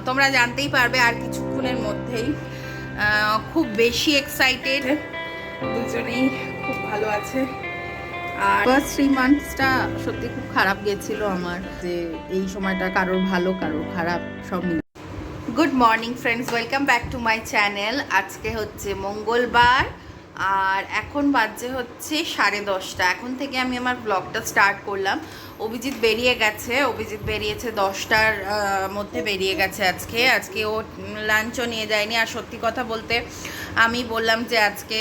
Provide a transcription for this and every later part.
তোমরা জানতেই পারবে আর কিছুক্ষণের মধ্যেই। খুব বেশি এক্সাইটেড, দুজনেই খুব ভালো আছে। আর ফার্স্ট 3 মান্থসটা সত্যি খুব খারাপ গেছিলো আমার, যে এই সময়টা কারোর ভালো কারোর খারাপ সব মিলে। Good morning friends, welcome back to my channel. আজকে হচ্ছে মঙ্গলবার আর এখন বাজে হচ্ছে 10:30। এখন থেকে আমি আমার ব্লগটা স্টার্ট করলাম। অভিজিৎ বেরিয়ে গেছে, অভিজিৎ বেরিয়েছে 10টার মধ্যে বেরিয়ে গেছে। আজকে ও লাঞ্চও নিয়ে যায়নি। আর সত্যি কথা বলতে আমি বললাম যে আজকে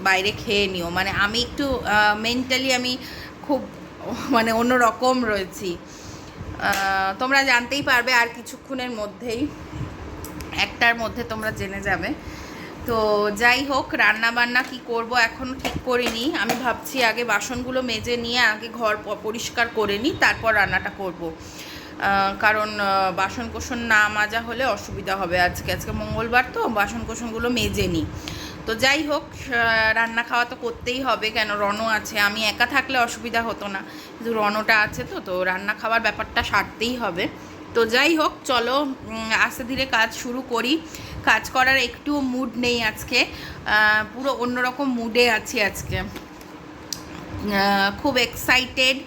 বাইরে খেয়ে নিও, মানে আমি একটু মেন্টালি আমি খুব মানে অন্যরকম রয়েছি। তোমরা জানতেই পারবে আর কিছুক্ষণের মধ্যেই, 1টার মধ্যে তোমরা জেনে যাবে। তো যাই হোক, রান্না বান্না কি করব এখন ঠিক করিনি। আমি ভাবছি আগে বাসনগুলো মেজে নিয়ে আগে ঘর পরিষ্কার করে নিই, তারপর রান্নাটা করব। কারণ বাসন কোসন না মাজা হলে অসুবিধা হবে। আজকে মঙ্গলবার তো বাসন কোসনগুলো মেজে নিই। তো যাই হোক, রান্না খাওয়া তো করতেই হবে, কেন রনও আছে। আমি একা থাকলে অসুবিধা হতো না, কিন্তু রনটা আছে তো রান্না খাওয়ার ব্যাপারটা সারতেই হবে। তো যাই হোক, চলো আস্তে ধীরে কাজ শুরু করি। কাজ করার একটু মুড নেই আজকে, পুরো অন্যরকম মুডে আছি আজকে। খুব এক্সাইটেড,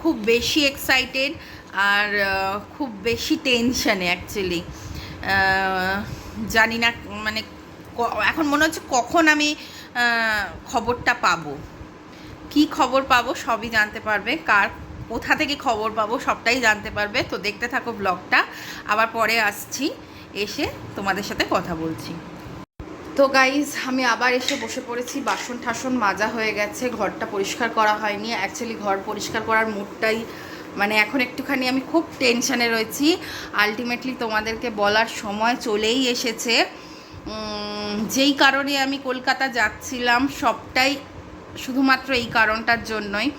খুব বেশি এক্সাইটেড, আর খুব বেশি টেনশানে অ্যাকচুয়ালি। জানি না মানে এখন মনে হচ্ছে কখন আমি খবরটা পাবো, কি খবর পাবো সবই জানতে পারবে। কোথা থেকে খবর পাবো সবটাই জানতে পারবে। তো দেখতে থাকো ব্লগটা, আবার পরে আসছি, এসে তোমাদের সাথে কথা বলছি। তো গাইজ, আমি আবার এসে বসে পড়েছি। বাসন ঠাসন মাজা হয়ে গেছে, ঘরটা পরিষ্কার করা হয়নি। অ্যাকচুয়ালি ঘর পরিষ্কার করার মুডটাই মানে এখন একটুখানি আমি খুব টেনশানে রয়েছি। আলটিমেটলি তোমাদেরকে বলার সময় চলেই এসেছে। যেই কারণে আমি কলকাতা যাচ্ছিলাম সবটাই শুধুমাত্র এই কারণটার জন্যই।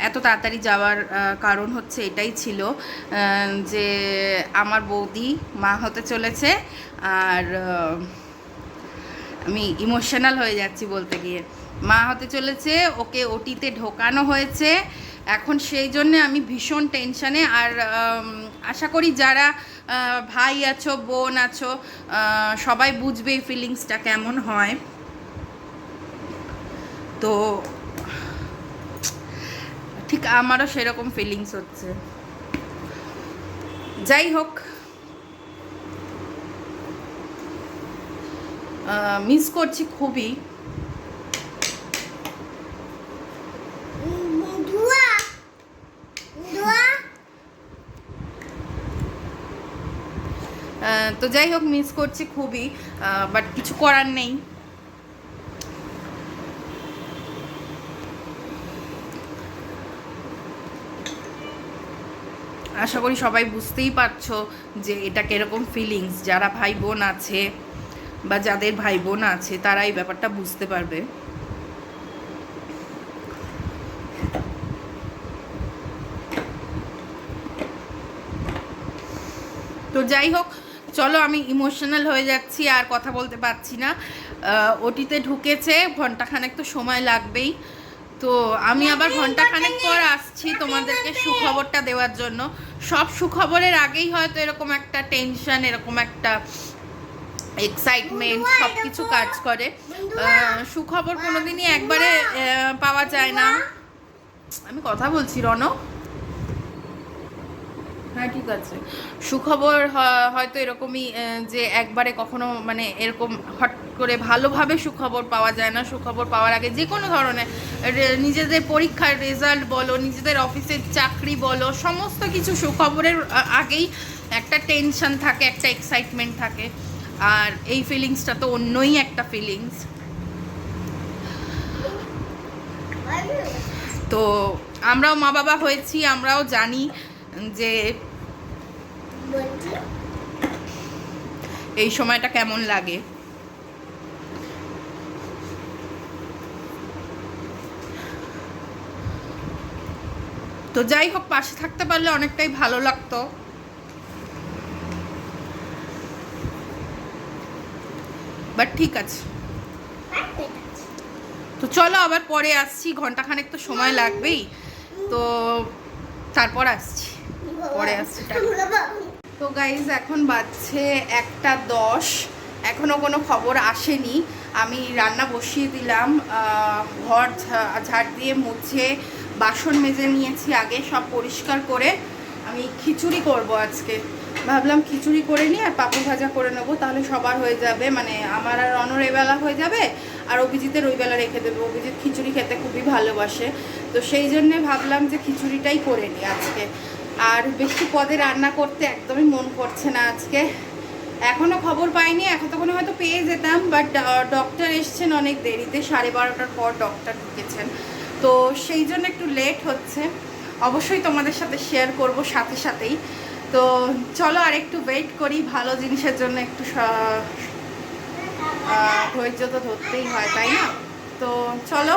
এত তাড়াতাড়ি যাওয়ার কারণ হচ্ছে এটাই ছিল যে আমার বৌদি মা হতে চলেছে। আর আমি ইমোশনাল হয়ে যাচ্ছি বলতে গিয়ে। মা হতে চলেছে, ওকে ওটিতে ঢোকানো হয়েছে এখন, সেই জন্যে আমি ভীষণ টেনশানে। আর আশা করি যারা ভাই আছো, বোন আছো, সবাই বুঝবে এই ফিলিংসটা কেমন হয়। তো ঠিক আমারও সেরকম ফিলিংস হচ্ছে। যাই হোক, মিস করছি খুবই। তো যাই হোক, মিস করছি খুবই, বাট কিছু করার নেই। আশা করি সবাই বুঝতেই পারছো যে এটা কিরকম ফিলিংস। যারা ভাই বোন আছে বা যাদের ভাই বোন আছে তারা এই ব্যাপারটা বুঝতে পারবে। তো যাই হোক, চলো, আমি ইমোশনাল হয়ে যাচ্ছি, আর কথা বলতে পারছি না। ওটিতে ঢুকেছে, ঘন্টাখানেক তো সময় লাগবেই। তো আমি আবার ঘন্টাখানেক পর আসছি তোমাদেরকে সুখবরটা দেওয়ার জন্য। সব সুখবরের আগেই হয়তো এরকম একটা টেনশন, এরকম একটা এক্সাইটমেন্ট সব কিছু কাজ করে। সুখবর কোনোদিনই একবারে পাওয়া যায় না। আমি কথা বলছি রণ, হ্যাঁ ঠিক আছে। সুখবর হয়তো এরকমই যে একবারে কখনো মানে এরকম হট করে ভালোভাবে সুখবর পাওয়া যায় না। সুখবর পাওয়ার আগে যে কোনো ধরনের নিজেদের পরীক্ষার রেজাল্ট বলো, নিজেদের অফিসের চাকরি বলো, সমস্ত কিছু সুখবরের আগেই একটা টেনশন থাকে, একটা এক্সাইটমেন্ট থাকে। আর এই ফিলিংসটা তো অন্যই একটা ফিলিংস। তো আমরাও মা বাবা হয়েছি, আমরাও জানি যে এই সময়টা কেমন লাগে। তো যাই হোক, পাশে থাকতে পারলে অনেকটাই ভালো লাগতো। বাট ঠিক আছে, তো চলো আবার পরে আসছি। ঘন্টাখানেক তো সময় লাগবেই, তো তারপর আসছি, পরে আসছি। তো গাইজ এখন বাজছে 1:10, এখনও কোনো খবর আসেনি। আমি রান্না বসিয়ে দিলাম, ঘর ঝাড় দিয়ে মুছে বাসন মেজে নিয়েছি আগে, সব পরিষ্কার করে আমি খিচুড়ি করব আজকে। ভাবলাম খিচুড়ি করে নিয়ে আর পাপড় ভাজা করে নেবো, তাহলে সবার হয়ে যাবে, মানে আমার আর রনর এবেলা হয়ে যাবে, আর অভিজিতের ওই বেলা রেখে দেবো। অভিজিৎ খিচুড়ি খেতে খুবই ভালোবাসে, তো সেই জন্যে ভাবলাম যে খিচুড়িটাই করে নিই আজকে। আর বেশি পদে রান্না করতে একদমই মন করছে না আজকে। এখনও খবর পাইনি, এতক্ষণে হয়তো পেয়ে যেতাম, বাট ডক্টর এসছেন অনেক দেরিতে, 12:30টার পর ডক্টর ঢুকেছেন, তো সেই জন্য একটু লেট হচ্ছে। অবশ্যই তোমাদের সাথে শেয়ার করব সাথে সাথেই। তো চলো আর একটু ওয়েট করি, ভালো জিনিসের জন্য একটু ধৈর্য তো ধরতেই হয়, তাই না? তো চলো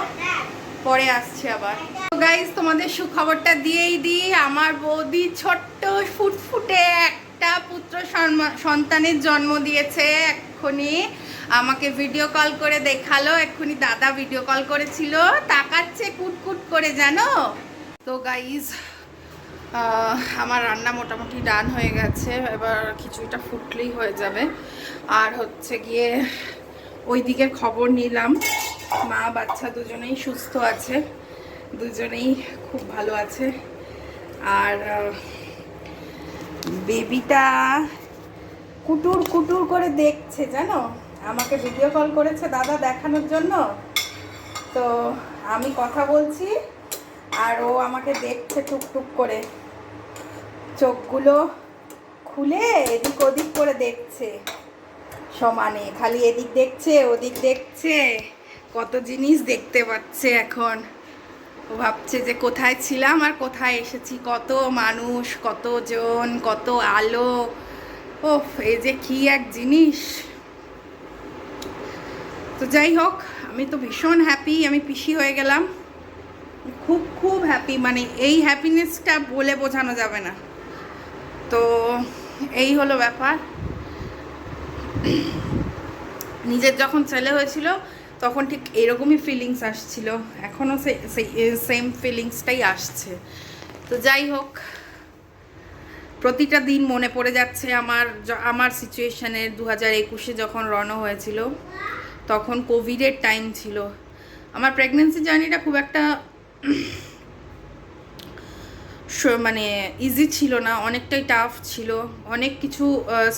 পরে আসছি আবার। তো গাইজ তোমাদের সুখবরটা দিয়েই দিই, আমার বৌদি ছোট্ট ফুটফুটে একটা পুত্র সন্তানের জন্ম দিয়েছে। এক্ষুনি আমাকে ভিডিও কল করে দেখালো, এক্ষুনি দাদা ভিডিও কল করেছিল, তাকাচ্ছে কুটকুট করে, জানো তো গাইজ। আমার রান্না মোটামুটি ডান হয়ে গেছে, এবার খিচুড়িটা ফুটলেই হয়ে যাবে। আর হচ্ছে গিয়ে ওই দিকের খবর নিলাম, মা বাচ্চা দুজনেই সুস্থ আছে, দুজনেই খুব ভালো আছে। আর বেবিটা কুটুর কুটুর করে দেখছে, জানো, আমাকে ভিডিও কল করেছে দাদা দেখানোর জন্য। তো আমি কথা বলছি আর ও আমাকে দেখছে টুকটুক করে, চোখগুলো খুলে এদিক ওদিক করে দেখছে সমানে, খালি এদিক দেখছে ওদিক দেখছে, কত জিনিস দেখতে পাচ্ছে এখন। ও ভাবছে যে কোথায় ছিলাম আর কোথায় এসেছি, কত মানুষ, কতজন, কত আলো, ও এই যে কি এক জিনিস। তো যাই হোক, আমি তো ভীষণ হ্যাপি, আমি পিসি হয়ে গেলাম, খুব খুব হ্যাপি, মানে এই হ্যাপিনেসটা বলে বোঝানো যাবে না। তো এই হলো ব্যাপার। নিজের যখন ছেলে হয়েছিল তখন ঠিক এরকমই ফিলিংস আসছিল, এখনও সেম ফিলিংসটাই আসছে। তো যাই হোক, প্রতিটা দিন মনে পড়ে যাচ্ছে আমার সিচুয়েশানের। 2021-এ যখন রণ হয়েছিল তখন কোভিডের টাইম ছিল। আমার প্রেগনেন্সি জার্নিটা খুব একটা মানে ইজি ছিল না, অনেকটাই টাফ ছিল, অনেক কিছু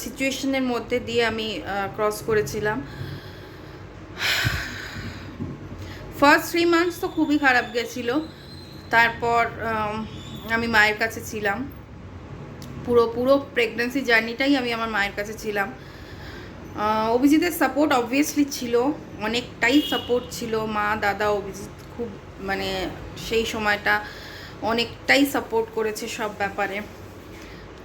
সিচুয়েশনের মধ্যে দিয়ে আমি ক্রস করেছিলাম। ফার্স্ট 3 মান্থস তো খুবই খারাপ গেছিলো, তারপর আমি মায়ের কাছে ছিলাম, পুরো প্রেগনেন্সি জার্নিটাই আমি আমার মায়ের কাছে ছিলাম। অভিজিতের সাপোর্ট অবভিয়াসলি ছিল, অনেকটাই সাপোর্ট ছিল, মা দাদা অভিজিৎ খুব, মানে সেই সময়টা অনেকটাই সাপোর্ট করেছে সব ব্যাপারে।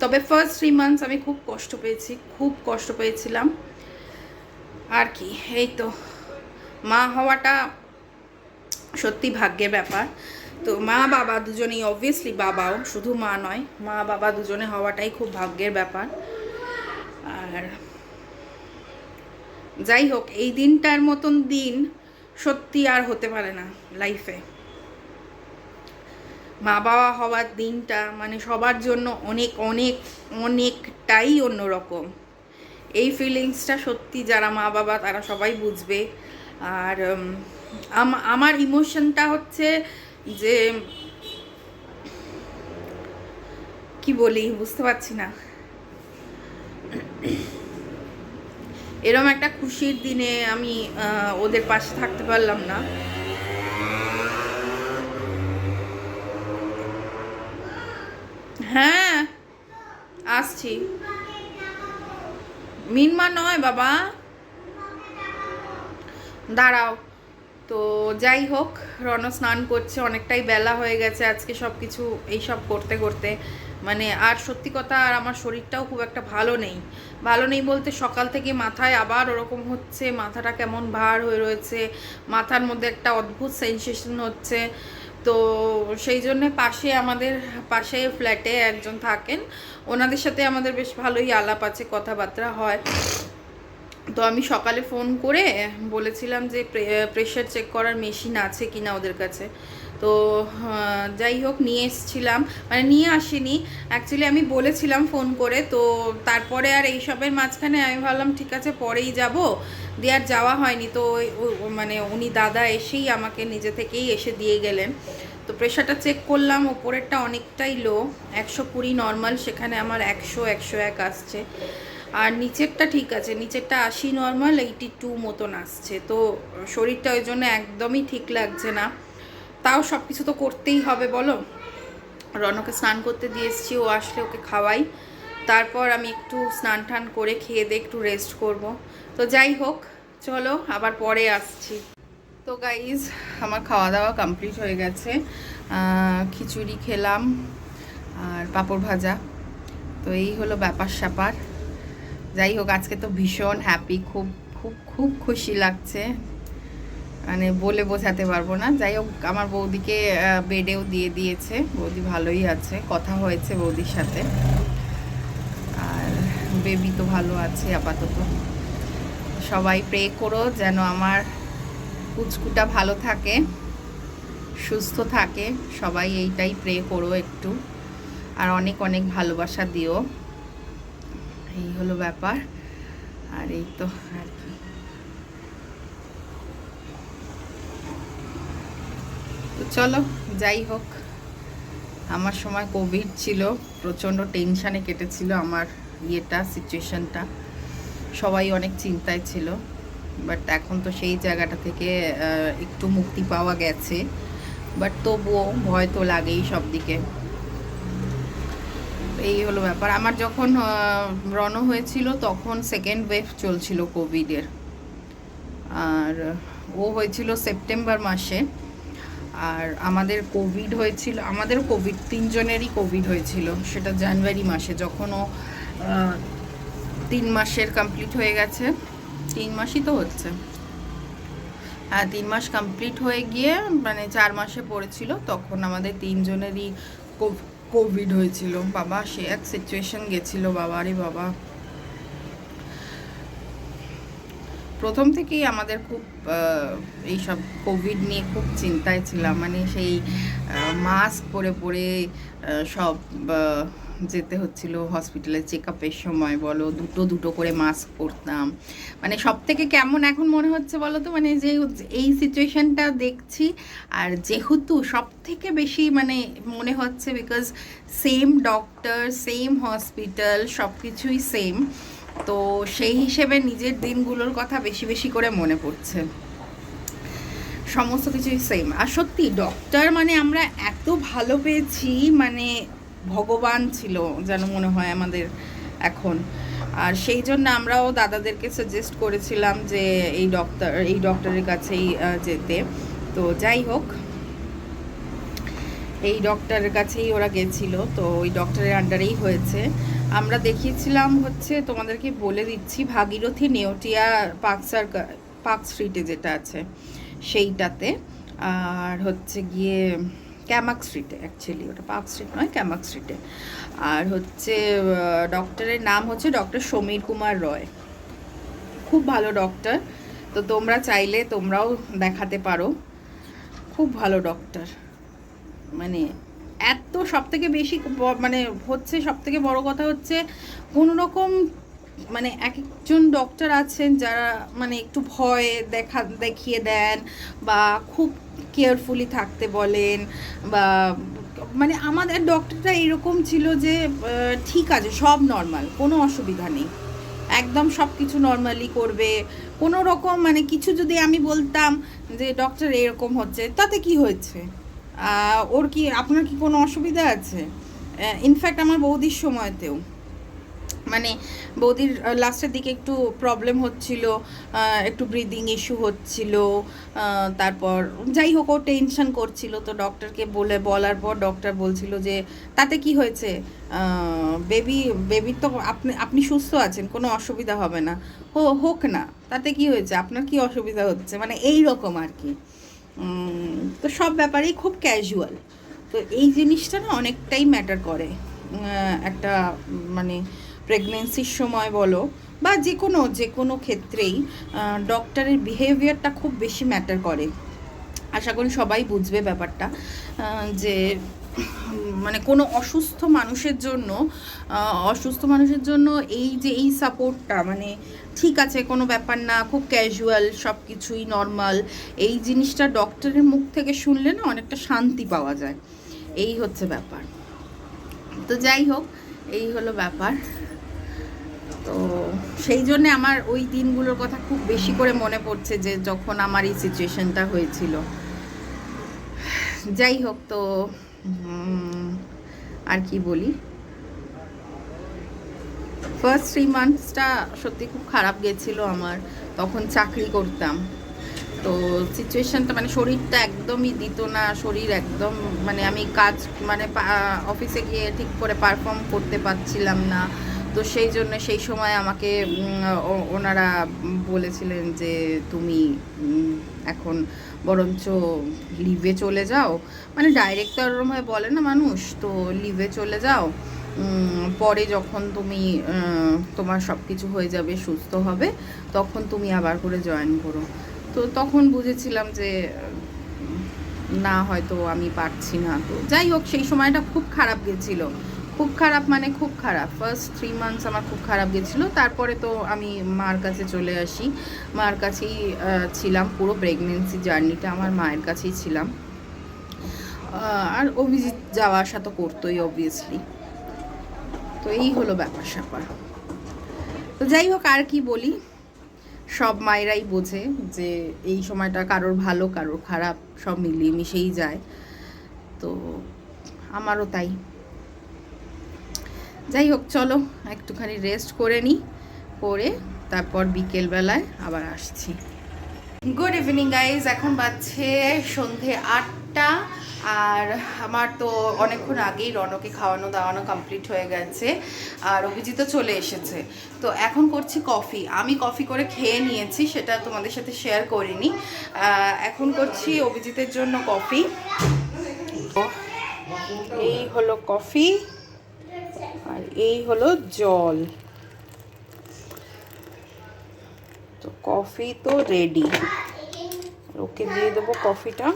তবে ফার্স্ট 3 মান্থস আমি খুব কষ্ট পেয়েছি, খুব কষ্ট পেয়েছিলাম আর কি। এই তো মা হওয়াটা সত্যি ভাগ্যের ব্যাপার। তো মা বাবা দুজনেই, অবভিয়াসলি বাবাও, শুধু মা নয়, মা বাবা দুজনে হওয়াটাই খুব ভাগ্যের ব্যাপার। আর যাই হোক, এই দিনটার মতন দিন সত্যি আর হতে পারে না লাইফে। মা বাবা হওয়ার দিনটা মানে সবার জন্য অনেক অনেক অনেকটাই অন্যরকম। এই ফিলিংসটা সত্যি যারা মা বাবা তারা সবাই বুঝবে। আর আমার ইমোশনটা হচ্ছে যে কি বলি বুঝতে পারছি না। এরম একটা খুশির দিনে আমি ওদের পাশে থাকতে পারলাম না। হ্যাঁ আসছি, মিনমা নয় বাবা, দাঁড়াও। তো যাই হোক, রণ স্নান করছে, অনেকটাই বেলা হয়ে গেছে আজকে সব কিছু এইসব করতে করতে, মানে আর সত্যি কথা আর আমার শরীরটাও খুব একটা ভালো নেই। ভালো নেই বলতে সকাল থেকে মাথায় আবার ওরকম হচ্ছে, মাথাটা কেমন ভার হয়ে রয়েছে, মাথার মধ্যে একটা অদ্ভুত সেন্সেশন হচ্ছে। তো সেই জন্যে আমাদের পাশে ফ্ল্যাটে একজন থাকেন, ওনাদের সাথে আমাদের বেশ ভালোই আলাপ আছে, কথাবার্তা হয়। তো আমি সকালে ফোন করে বলেছিলাম যে প্রেশার চেক করার মেশিন আছে কিনা ওদের কাছে। তো যাই হোক নিয়ে এসেছিলাম, মানে নিয়ে আসিনি অ্যাকচুয়ালি, আমি বলেছিলাম ফোন করে। তো তারপরে আর এইসবের মাঝখানে আমি ভাবলাম ঠিক আছে পরেই যাব, দিয়ে আর যাওয়া হয়নি। তো মানে উনি দাদা এসেই আমাকে নিজে থেকেই এসে দিয়ে গেলেন। তো প্রেশারটা চেক করলাম, ওপরেরটা অনেকটাই লো, 120 নর্মাল, সেখানে আমার 100-101 আসছে। আর নিচেরটা ঠিক আছে, নিচেরটা 80 নর্মাল, 82 মতন আসছে। তো শরীরটা ওই জন্য একদমই ঠিক লাগছে না। তাও সব কিছু তো করতেই হবে বলো। রনকে স্নান করতে দিয়ে এসেছি, ও আসলে ওকে খাওয়াই, তারপর আমি একটু স্নান টান করে খেয়ে দিয়ে একটু রেস্ট করব। তো যাই হোক, চলো আবার পরে আসছি। তো গাইজ, আমার খাওয়া দাওয়া কমপ্লিট হয়ে গেছে, খিচুড়ি খেলাম আর পাঁপড় ভাজা। তো এই হলো ব্যাপার স্যাপার। যাই হোক, আজকে তো ভীষণ হ্যাপি, খুব খুব খুব খুশি লাগছে, মানে বলে বোঝাতে পারবো না। যাই হোক, আমার বৌদিকে বেডেও দিয়ে দিয়েছে, বৌদি ভালোই আছে, কথা হয়েছে বৌদির সাথে। আর বেবি তো ভালো আছে আপাতত। সবাই প্রে করো যেন আমার কুচকুটা ভালো থাকে, সুস্থ থাকে, সবাই এইটাই প্রে করো একটু, আর অনেক অনেক ভালোবাসা দিও। এই হলো ব্যাপার। আর এই তো আর কি। তো চলো, যাই হোক, আমার সময় কোভিড ছিল, প্রচণ্ড টেনশানে কেটেছিল আমার সিচুয়েশনটা, সবাই অনেক চিন্তায় ছিল। বাট এখন তো সেই জায়গাটা থেকে একটু মুক্তি পাওয়া গেছে, বাট তবুও ভয় তো লাগেই সব দিকে। এই হলো ব্যাপার। আমার যখন রণ হয়েছিল তখন সেকেন্ড ওয়েভ চলছিল কোভিডের, আর ও হয়েছিল সেপ্টেম্বর মাসে। আর আমাদের কোভিড হয়েছিল, আমাদের কোভিড 3 জনেরই কোভিড হয়েছিল, সেটা জানুয়ারি মাসে, যখন ও 3 মাসের কমপ্লিট হয়ে গেছে। 3 মাসই তো হচ্ছে, হ্যাঁ 3 মাস কমপ্লিট হয়ে গিয়ে মানে 4 মাসে পড়েছিল, তখন আমাদের 3 জনেরই কোভিড হয়েছিল। বাবা, সে এক সিচুয়েশন গেছিল, বাবা রে বাবা। প্রথম থেকেই আমাদের খুব এইসব কোভিড নিয়ে খুব চিন্তায় ছিলাম, মানে সেই মাস্ক পরে পরে সব যেতে হচ্ছিল হসপিটালে চেক আপের সময়, বলো দুটো করে মাস্ক পরতাম। মানে সব থেকে কেমন এখন মনে হচ্ছে বলো তো, মানে যে এই সিচুয়েশনটা দেখছি, আর যেহেতু সব থেকে বেশি মানে মনে হচ্ছে because same doctor, same hospital, সব কিছুই সেম। তো সেই হিসেবে নিজের দিনগুলোর কথা বেশি বেশি করে মনে পড়ছে, সমস্ত কিছুই সেম। আর সত্যি ডক্টর মানে আমরা এত ভালো পেয়েছি, মানে ভগবান ছিল যেন মনে হয় আমাদের এখন। আর সেই জন্য আমরাও দাদাদেরকে সাজেস্ট করেছিলাম যে এই ডক্টরের কাছেই যেতে। তো যাই হোক, এই ডক্টরের কাছেই ওরা গেছিল, তো ওই ডক্টরের আন্ডারেই হয়েছে। আমরা দেখিয়েছিলাম হচ্ছে, তোমাদেরকে বলে দিচ্ছি, ভাগীরথী নেওটিয়া পার্ক স্ট্রিটে যেটা আছে সেইটাতে, আর হচ্ছে গিয়ে ক্যামাক স্ট্রিটে, অ্যাকচুয়ালি ওটা পার্ক স্ট্রিট নয়, ক্যামাক স্ট্রিটে। আর হচ্ছে ডক্টরের নাম হচ্ছে ডক্টর সমীর কুমার রয়, খুব ভালো ডক্টর। তো তোমরা চাইলে তোমরাও দেখাতে পারো, খুব ভালো ডক্টর। মানে এত সব থেকে বেশি মানে হচ্ছে, সব থেকে বড় কথা হচ্ছে কোনো রকম, মানে এক একজন ডক্টর আছেন যারা মানে একটু ভয় দেখিয়ে দেন, বা খুব কেয়ারফুলি থাকতে বলেন, বা মানে আমাদের ডক্টরটা এরকম ছিল যে ঠিক আছে, সব নর্মাল, কোনো অসুবিধা নেই, একদম সব কিছু নর্মালি করবে। কোনো রকম মানে কিছু যদি আমি বলতাম যে ডক্টর এরকম হচ্ছে, তাতে কি হয়েছে, ওর কি, আপনার কি কোনো অসুবিধা আছে? ইনফ্যাক্ট আমার বৌদির সময়তেও, মানে বৌদির লাস্টের দিকে একটু প্রবলেম হচ্ছিল, একটু ব্রিদিং ইস্যু হচ্ছিল, তারপর যাই হোক ও টেনশন করছিল। তো ডক্টরকে বলার পর ডক্টর বলছিল যে তাতে কি হয়েছে, বেবির তো আপনি সুস্থ আছেন, কোনো অসুবিধা হবে না, হোক না, তাতে কি হয়েছে, আপনার কি অসুবিধা হচ্ছে, মানে এই রকম আর কি। তো সব ব্যাপারেই খুব ক্যাজুয়াল। তো এই জিনিসটা না অনেকটাই ম্যাটার করে একটা মানে প্রেগনেন্সির সময় বলো, বা যে কোনো ক্ষেত্রেই ডক্টরের বিহেভিয়ারটা খুব বেশি ম্যাটার করে। আশা করি সবাই বুঝবে ব্যাপারটা, যে মানে কোনো অসুস্থ মানুষের জন্য এই যে এই সাপোর্টটা, মানে ঠিক আছে কোনো ব্যাপার না, খুব ক্যাজুয়াল, সব কিছুই নর্মাল, এই জিনিসটা ডক্টরের মুখ থেকে শুনলে না অনেকটা শান্তি পাওয়া যায়। এই হচ্ছে ব্যাপার। তো যাই হোক, এই হলো ব্যাপার। তো সেই জন্যে আমার ওই দিনগুলোর কথা খুব বেশি করে মনে পড়ছে, যে যখন আমার এই সিচুয়েশনটা হয়েছিল। যাই হোক, তো আর কি বলি, ফার্স্ট 3 মান্থসটা সত্যি খুব খারাপ গেছিলো আমার। তখন চাকরি করতাম, তো সিচুয়েশনটা মানে শরীরটা একদমই দিত না, শরীর একদম মানে আমি কাজ মানে অফিসে গিয়ে ঠিক করে পারফর্ম করতে পারছিলাম না। তো সেই জন্য সেই সময় আমাকে ওনারা বলেছিলেন যে তুমি এখন বরঞ্চ লিভে চলে যাও, মানে ডাইরেক্ট তো ওরকমভাবে বলে না মানুষ, তো লিভে চলে যাও, পরে যখন তুমি তোমার সব কিছু হয়ে যাবে, সুস্থ হবে, তখন তুমি আবার করে জয়েন করো। তো তখন বুঝেছিলাম যে না, হয়তো আমি পারছি না। তো যাই হোক, সেই সময়টা খুব খারাপ গেছিলো, খুব খারাপ মানে খুব খারাপ। ফার্স্ট 3 মান্থস আমার খুব খারাপ গেছিলো। তারপরে তো আমি মার কাছে চলে আসি, মার কাছেই ছিলাম পুরো প্রেগনেন্সি জার্নিটা, আমার মায়ের কাছেই ছিলাম। আর অভিজিৎ যাওয়া আসা তো করতোই অবভিয়াসলি। তো এই হলো ব্যাপার স্যাপার। তো যাই হোক, আর কি বলি, সব মায়েরাই বোঝে যে এই সময়টা কারোর ভালো কারোর খারাপ সব মিলিয়ে মিশেই যায়। তো আমারও তাই। যাই হোক, চলো একটুখানি রেস্ট করে নিই, করে তারপর বিকেলবেলায় আবার আসছি। গুড ইভিনিং গাইজ, এখন বাজছে সন্ধে 8টা। আর আমার তো অনেকক্ষণ আগেই রনকে খাওয়ানো দাওয়ানো কমপ্লিট হয়ে গেছে, আর অভিজিৎও চলে এসেছে। তো এখন করছি কফি। আমি কফি করে খেয়ে নিয়েছি, সেটা তোমাদের সাথে শেয়ার করিনি। এখন করছি অভিজিতের জন্য কফি। এই হলো কফি, আর এই হলো জল। তো কফি তো রেডি, ওকে দিয়ে দেবো কফিটা।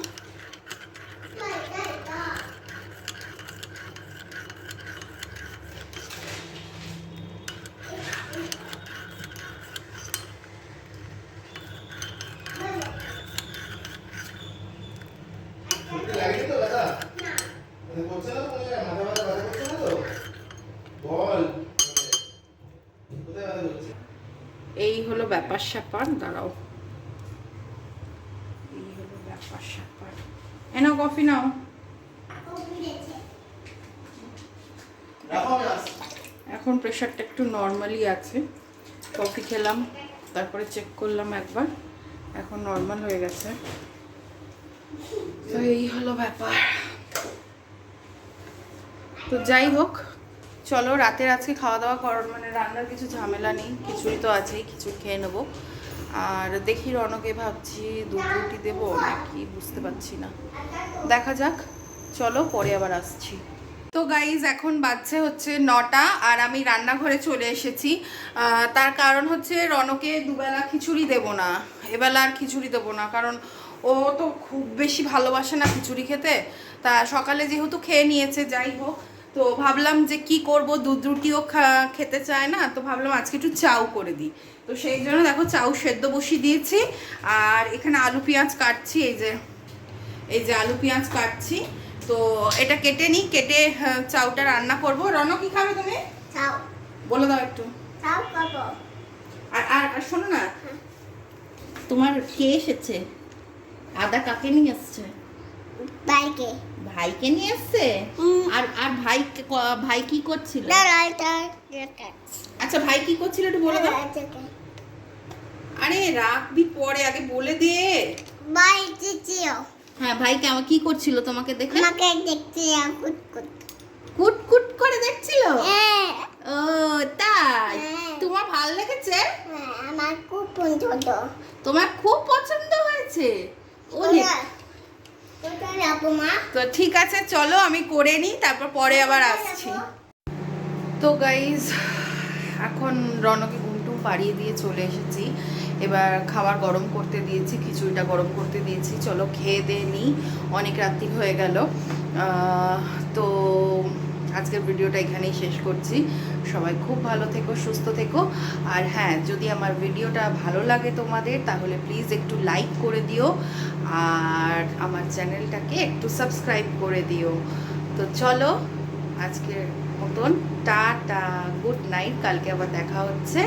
এই হলো ব্যাপার স্যাপার, দাঁড়াও, এই হলো ব্যাপার স্যাপার। নাও কফি নাও। এখন প্রেশারটা একটু নর্মালি আছে, কফি খেলাম, তারপরে চেক করলাম একবার, এখন নর্মাল হয়ে গেছে। তো এই হলো ব্যাপার। তো যাই হোক, চলো রাতের আজকে খাওয়া দাওয়া করার মানে রান্নার কিছু ঝামেলা নেই, খিচুড়ি তো আছেই, খিচুড়ি খেয়ে নেবো। আর দেখি রনকে ভাবছি দুধ রুটি দেবো নাকি বুঝতে পারছি না, দেখা যাক। চলো পরে আবার আসছি। তো গাইজ এখন বাজছে হচ্ছে 9টা, আর আমি রান্নাঘরে চলে এসেছি। তার কারণ হচ্ছে রনকে দুবেলা খিচুড়ি দেবো না, এবেলা আর খিচুড়ি দেবো না, কারণ ও তো খুব বেশি ভালোবাসে না খিচুড়ি খেতে। তা সকালে যেহেতু খেয়ে নিয়েছে, যাই হোক, তো ভাবলাম যে কি করব, দুধ রুটিও খেতে চায় না, তো ভাবলাম আজকে একটু চাউ করে দিই। তো সেই জন্য দেখো চাউ সেদ্ধ বসিয়ে দিয়েছি, আর এখানে আলু পেঁয়াজ কাটছি। এই যে আলু পেঁয়াজ কাটছি, তো এটা কেটে নিই, কেটে চাউটা রান্না করব। রনো কি খাবে তুমি? চাউ বলে দাও একটু। চাউ খাবো। আর শোনো না, তোমার কে এসেছে? আদা কাকে নিয়ে এসছে? ভাইকে নিয়ে এসছে। আর ভাই কি করছিল? আচ্ছা, ভাই কি করছিল একটু বলে দাও। আরে রাখবি পরে, আগে বলে দে। হ্যাঁ, ভাই কি করছিল তোমাকে দেখে? কুটকুট করে দেখছিল। ও তাই? তোমার ভালো লেগেছে? আমার খুব পছন্দ। তোমার খুব পছন্দ হয়েছে? তো ঠিক আছে, চলো আমি করে নিই, তারপর পরে আবার আসছি। তো গাইজ এখন রনকে ঘুমটুম পাড়িয়ে দিয়ে চলে এসেছি। এবার খাবার গরম করতে দিয়েছি, খিচুড়িটা গরম করতে দিয়েছি। চলো খেয়ে দিয়ে নিই, অনেক রাত্রি হয়ে গেল। তো আজকের ভিডিওটা এখানেই শেষ করছি। সবাই খুব ভালো থেকো, সুস্থ থেকো। আর হ্যাঁ, যদি আমার ভিডিওটা ভালো লাগে তোমাদের, তাহলে প্লিজ একটু লাইক করে দিও আর আমার চ্যানেলটাকে একটু সাবস্ক্রাইব করে দিও। তো চলো আজকের মতন টাটা, গুড নাইট। কালকে আবার দেখা হচ্ছে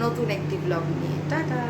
নতুন একটি ব্লগ নিয়ে। টাটা।